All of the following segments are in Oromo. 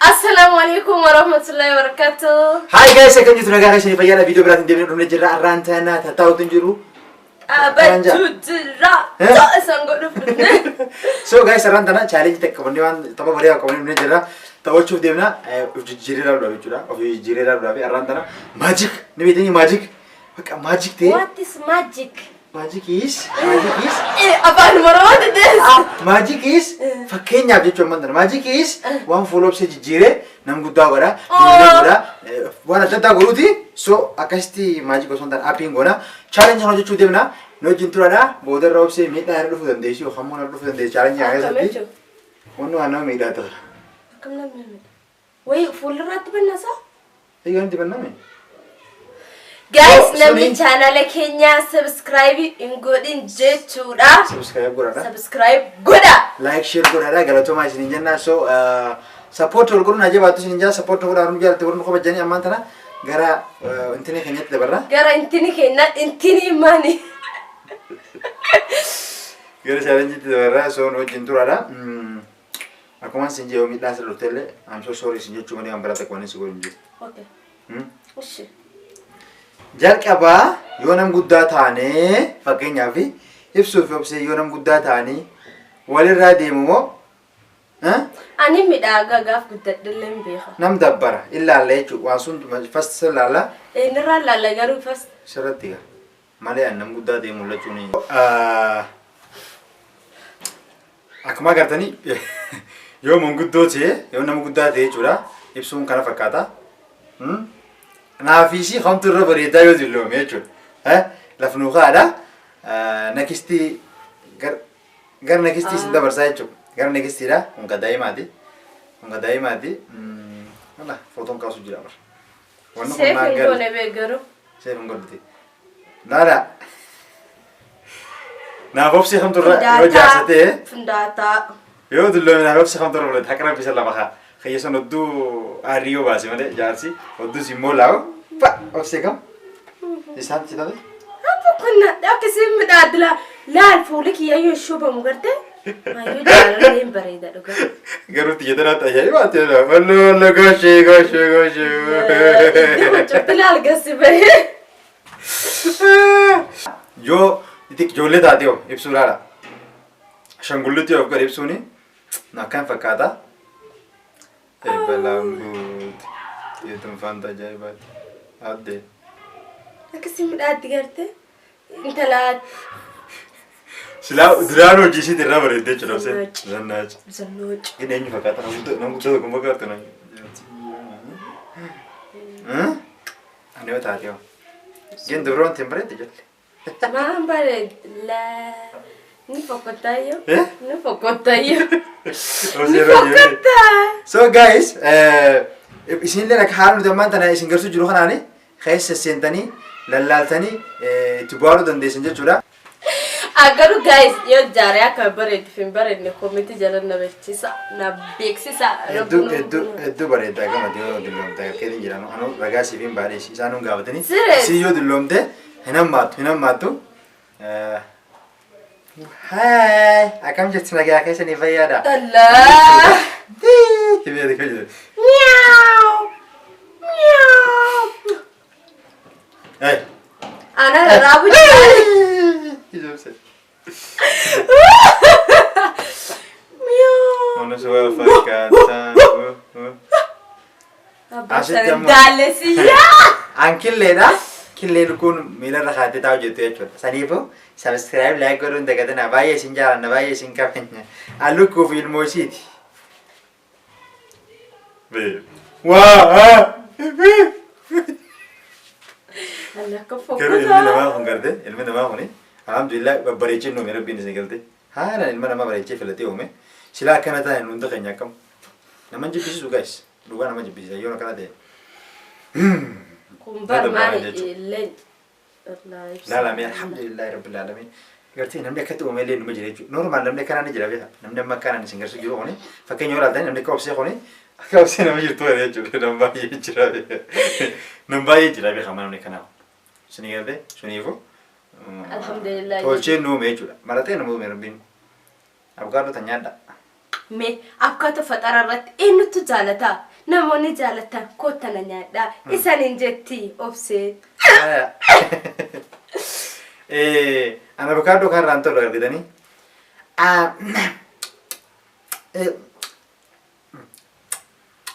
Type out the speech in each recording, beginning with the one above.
السلام عليكم ورحمة الله وبركاته. هاي جايز كم جت نجارة شنو فيجانا فيديو برات ندير نروح نجرا رانتانا تتاو تنجرو. أبتدرا تأسنقول فينا. So guys رانتانا challenge تك كمان يوان تبغى بريا كمان نجرا تبغى تشوف ديمنا جيريرا ولا بيجورا أو جيريرا ولا بي رانتانا magic نبي تاني magic. هك magic تي. What is magic? Magic is. أبان مرات ده. Magic is. فكين يابجي شو مندر magic is. وان فولوب سه جيرة نمقول داورا. وانا تدا غروتي. So أكستي magic وسون دار أبين غونا. challenge هنوجو شو ديمنا. نو جنتورا دا. بودر روب سه ميت نهار لفو دنديشي وخمون لفو دنديش challenge يعني سبتي. ونو أنا ميدا تر. كم نعمل؟ وين فول رات بالنسا؟ إيه عندي بنامي. Guys, نبي channel كينيا subscribe إنقودين جتورا. Subscribe غورا. Subscribe غورا. Like share غورا دا غلطو ما يسنجنا so support الغورنا نجيب باتو سنجنا support غورا رمجي على تقولون خو بجاني أمان تنا غرا إنتني خنيت لبرا. غرا إنتني خينا إنتني ماني. غرا challenge لبرا so نو جنتورا دا. Aku man sinje omi dasar hotel. I'm so sorry sinje cuma ni ambil atak wani sigol inje. Okay. Oke. Jalqaba yoonam guddaa taane fakkeenyaaf ibsuuf obsee yoonam guddaa taani walirraa deemu moo Ani midhaagaa gaaf guddadhallee hin beeku. nam dabbara illaalle jechuudha waan sun fast laala Inni laala garuu fast sirratti gaa malee nam guddaa deemu lachuun akkuma agartanii yoo manguddoo ta'e yoo nama guddaa ta'e jechuudha ibsuun kana fakkaata. Naafisi khamtu irra bareedaa yoo dilloome jechuudha. Lafnuu kaadha. Nakisti gar nakisti sin dabarsaa jechuudha. Gar nakistiidha. Kun gadaa'imaati. Kun gadaa'imaati. Wala footoon kaasu jira bara. Wanni kun Seef hin goone beekaru. Seef hin godhate. Laala. Naaf obsi khamtu irra yoo jaarsatee. Fundaataa. Yoo dilloome naaf obsi khamtu irra bareeda. Haqra bisa lama kaa. Kayyasan odduu aariyoo baase malee jaarsi odduu simmoo laa'u fa obsee kam isaan citaate. Apa kunna akkasii midhaadila laal fuuli kiyyayyoo shubamu garte maayyoo jaalallee hin bareeda dhugaa. Garuu xiyyeetanaa tajaajiba ta'eera. Wallo goshee. Cufti laal gassi bahee. Yoo ijoollee taatee hoo ibsuu laala. Ashangullitti of gad ibsuuni akkaan fakkaata. Eebalambut yeetum fanta ajaa'ibaati addee. Akkasii midhaatti garte intalaat. Silaa duraan hojii isiit irraa bareeddee jechuudha. Zannaachi. Zannoochi. Inni eenyu fakkaata namoota tokko fakkaatu na. Ani yoo taate hoo. Gin duroon tiin bareedde jette. Maan bareedla. Ni fokotayo. Ni fokotayo. Ni fokota. So guys, isin le nak halu zaman tana isin garsu jiru kanaani khayes sentani lallaltani tubaru dandeesan jechuudha. Agaru guys yo jare akka bareed fin bareed ne komiti jalan na beeksisa na beeksisa. Eddu bareeda gama dio dilomte kedin jirano anu ragaa sifin baadhe isaanu gaafatani si yo dilomte hinammaatu Hai, akam jirtu nagaa keessa ni fayyada. Allah. Tibii kajir. Meow. Meow. Hey. Ana rabu jare. Kijose. Meow. Ono suwa fakkaata. Abashan dalesiya. Ankilleedha. Killeen kun miila irra kaatee taa'u jettu jechuudha. Saniifuu subscribe like godhuun dagatanaa baay'ee isin jaalanna baay'ee isin kabajna. Allukuu fi ilmoo isiiti. Waa! Garuu ilmi namaa kun garte ilmi namaa kuni alhamdulillah babbareechee nuumi rabbiin isin galte. Haalaan ilma namaa bareechee filatee uume. Silaa akkana ta'an hunda keenya akkam. Nama jibbisiisu guys. Dhugaa nama jibbisiisa yoo akkana ta'e. Kumbar mani illeen. لا لا مين الحمد لله رب العالمين قلتي نملك كتب وملين مجري نورمال نملك أنا نجري بها نملك ما كان نسنجر سجوا هوني فكين يورا دين نملك كوب سيخوني كوب سينا مجري توه ده جو نمباي يجرا بها نمباي يجرا بها خمان نملك أنا سنيجر ده سنيفو الحمد لله تقول شيء نو ميجورا مرتين نمو مربين أبغى له تنيادا مي أبغى تفترة رت إنه تجالتا namoonni jaalatan kottana nyaadhaa isaaniin jetti obsee. Ana avocado kan rantol argitanii.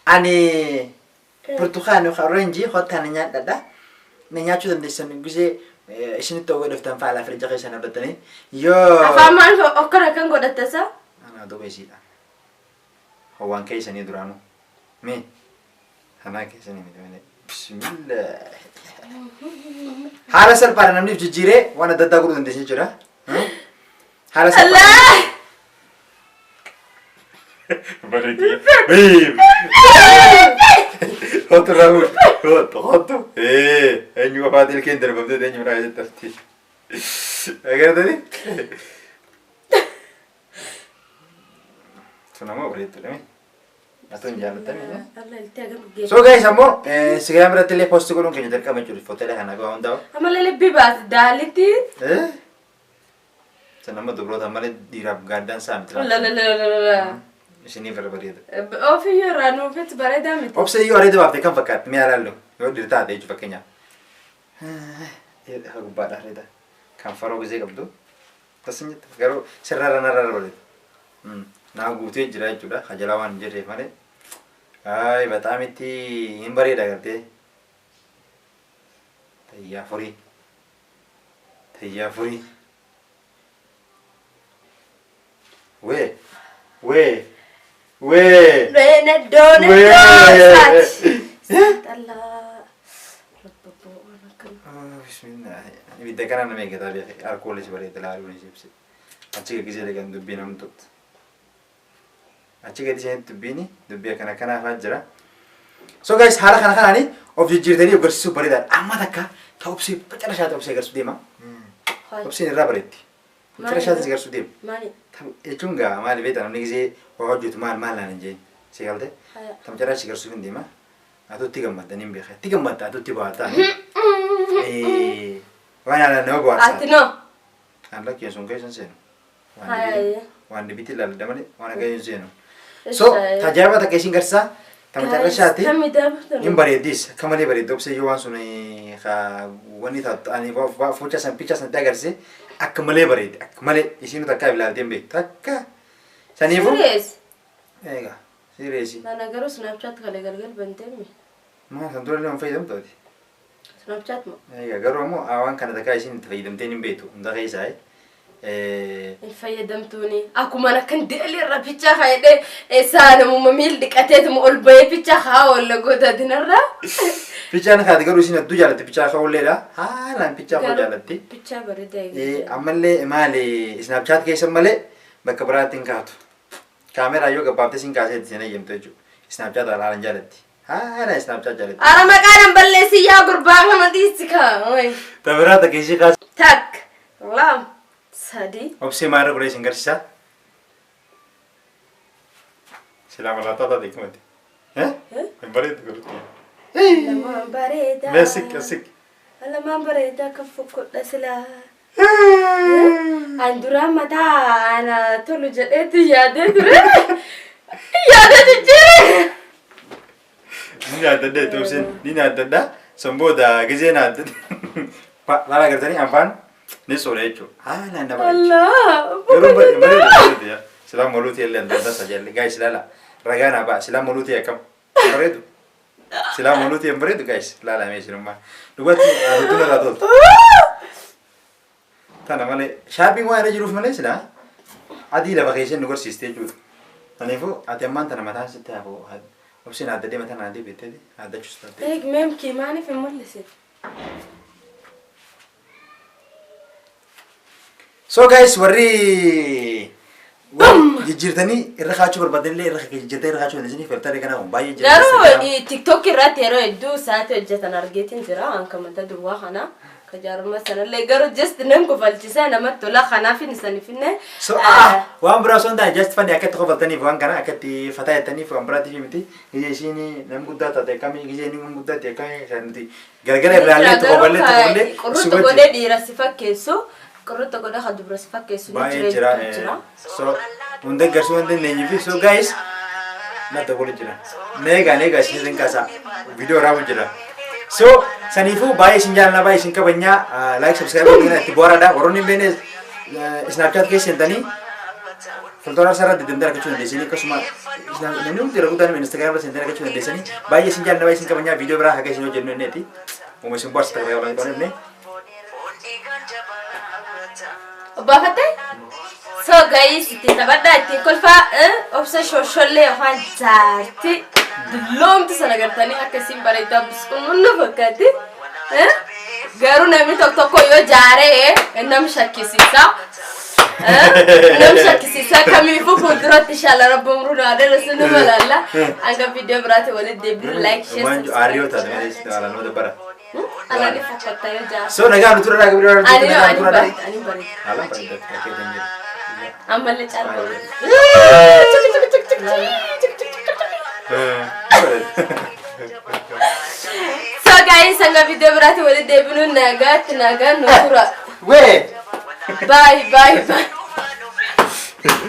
Ani Portugal orange kottana nyaadhaa. Na nyaachuu dandeessan gisee isinitti ogaa dhuftan faala firija keessan abdatanii yoo Afaan maal okkara kan godhattasa? ana dobeesiidha. Hawaan keessanii duraanuu. Mi hanaa keessanii miti malee. Bismillah. Haala salphaadha namni jijjiiree waan adda addaa godhuu dandeessaa jira. Haala salphaadha. Bareedia. Hotu Rahul. Hotu. Eenyu afaati ilkeen darbamtee eenyu biraa jettafti. Agartanii? Sunama bareeddudha. Atun jaalatanii. So guys ammoo Instagram irratti illee post godhuun keenya jalqaba jechuudha. Footoolee kana ga'aa hundaa'u. Ammallee lebbi baas daalitti. Sanamma dubroota malee dhiiraaf gaaddaan saa miti. Lalalala. Isinii bareeda. Ofiyyoo irraa nuufetti bareedaa miti. Obsee yoo areeda baaftee kan fakkaatti mi'a laallu yoo dirtaa ta'e jechuudha fakkeenyaaf. Gubbaadha areeda. Kan faroo gisee qabdu. Tasinyitti garuu sirraara narraara bareeda. Naa guutee jira jechuudha. Kajalaa waan jirreef malee. Ay bataam itti hin bareeda gartee. Tayyaa furii. Tayyaa furii. Wee. Wee. Wee. Reena doona doosaati. Xallaa. Rabbaboo waan akkana. Bismillah. Ibidda kana nama eeggataa beekee alkoolis bareeda laaluun ibse. Achi gaggisee dhagan dubbii namtootti. Achi gadi isheenitti dubbii akkana kanaafaa jira. So guys haala kana kanaanii of jijjiirtanii agarsiisuu bareedaadha. Amma takka ta'u obsee carashaatti obsee agarsiisuu deema. Obseen irraa bareetti. Carashaatti agarsiisuu deema. Maali? Jechuun gaa maali beektaa namni gisee waa hojjetu maal naan hin jeen. Si galte? Tam caraashi agarsiisuu hin deema. Atuutti gammadanii hin beekaa. Itti gammadda atuutti baataa. Waan yaalan nama bohaarsaa. Ati noo. Kan lakkeen sun keessan seenu. Haayee. Waan dibitti ilaalladha malee waan akka hin seenu. So tajaajiba takka isin garsaa tam carashaatti hin bareeddis akka malee bareedda obsee yoo waan sun wanni ta'anii fuucha san picha san agarsiise akka malee bareedde akka malee isin takka ilaaltee hin beektu takka saniifu. Siriyees. Egaa siriyeesi. Nana garuu Snapchat kale galgal banteemi. Maa san dura illee fayyadamtu ati. Snapchat moo? Egaa garuu ammoo waan kana takka isin itti fayyadamtee hin beektu hunda keessaa. Fayyadamtuuni akkuma akkan deelirra picha haidhe saanamuma miil dhiqateetuma ol bahee picha haa walla godhatinarra. Pichaan kaati garuu isin hedduu jaallatti pichaa ka'ulleedha. Haalaan pichaa koo jaallatti. Picha bareedaa. Ammallee maali Snapchat keessa malee bakka biraatti hin kaatu. Kaameraa yoo gabaabtee sin kaaseetti sin eeyyamtu jechuudha. Snapchat haalaan jaallatti. Haalaan Snapchat jaallatti. Ara maqaan balleessi yaa gurbaa kana dhiisti kaa. Tabiraa takka ishee kaas. Tak. Lam. Sadi. Obsee maara guree isin garsiisaa. Silaa malaataa taate kumatti. Hin bareedu godhutti. Lamaan bareedaa. Meesik asik. Lamaan bareedaa kan fokkodha silaa. An duraan mataa ana tolu jedheetti yaadee ture. Yaadee jijjiire. Ni yaadadde tobseen ni yaadadda. Sambooda gisee yaadadde. Laala agartanii afaan ni sooree jechuudha. Haalaan nama Allah. yeroo bareedu yaa. Silaa moluutii illee adda addaa sajaalle. Gaayis ilaala. Ragaa naa ba'a. Silaa moluutii akkam. Bareedu. Silaa moluutii hin bareedu gaayis. Ilaala meeshaa dhugatti aduutu irraa tolta. Kana malee shaappiin waan irra jiruuf malee silaa adii lafa keessee nu gorsiiste jechuudha. Kanaafuu ati ammaan tana mataan sitti hafu obseen adda deema tana adii beektee addachuus taate. Eeg meem kiimaaniif hin mul'ise. So guys warri jijjiirtanii irra kaachuu barbaadanillee irra jijjiirtee irra kaachuu dandeessanii filtaree kana baay'ee jira. Garuu TikTok irratti yeroo hedduu isaati hojjetan argeetiin jira hanka mata duwwaa kana kajaaruma sanallee garuu just nan kofalchisaa namatti tola kanaaf isaniifinne. So waan biraa osoo hin taane just fannii akkatti kofaltaniif waan kana akkatti fataa jettaniif waan biraatiif miti gizee ishiin nam guddaa taate akkamii gizee inni nam guddaa ta'e akkamii sanatti gargara irraallee tokko ballee tokko ballee. Qurrutta godhee dhiira si fakkeessu. Qurrutta godhee haa dubara si fakkeessu. Baay'ee jira. So hunda garsuu waan dandeenyeef so guys nata golu jira nega isin kasa video ramu jira so sanifu bae sinjal na bae sin kabanya like subscribe ngina tibora da waroni bene snapchat ke sentani Fotoran sara di tendera kecil di sini kesuma nenu tidak utan Instagram sentera kecil di sini bae sinjal na bae sin kabanya video bra hakai sino jenno neti mo mesin bos tak orang itu ne Bakate? So guys, kita bada kolfa opsa shoshole hanjati lom tu sana gartani akasim barita buskun bakate garu nami tok tok yo jare nam shakisisa nam shakisisa kami fu kudrat inshallah rabbum runa de rasulu malalla anga video berarti wala debut like share manju ario ta de istara no de bara ala ni fakata yo jare so naga nutura daga video ani bari ala bari da ke dengi amalle charbo So guys, anga video berarti wala debut naga nutura we bye